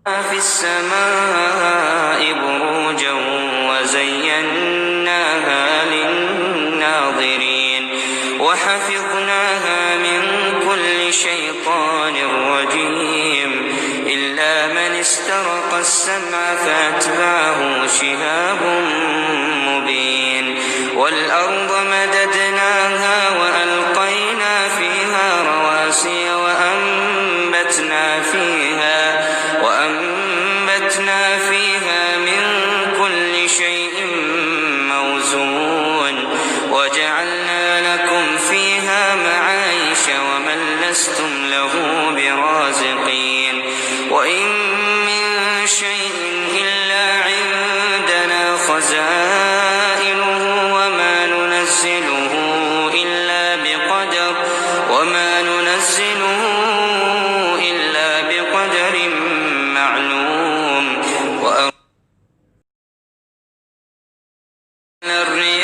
في السماء بروجا وزيناها للناظرين وحفظناها من كل شيطان رجيم إلا من استرق السمع فأتبعه شهاب مبين والأرض مددناها وألقينا فيها رواسي وأنبتنا فيها من كل شيء موزون وجعلنا لكم فيها معايش ومن لستم له برازقين وإن من شيء إلا عندنا خزائنه وما ننزله إلا بقدر معلوم وأرسلنا الرياح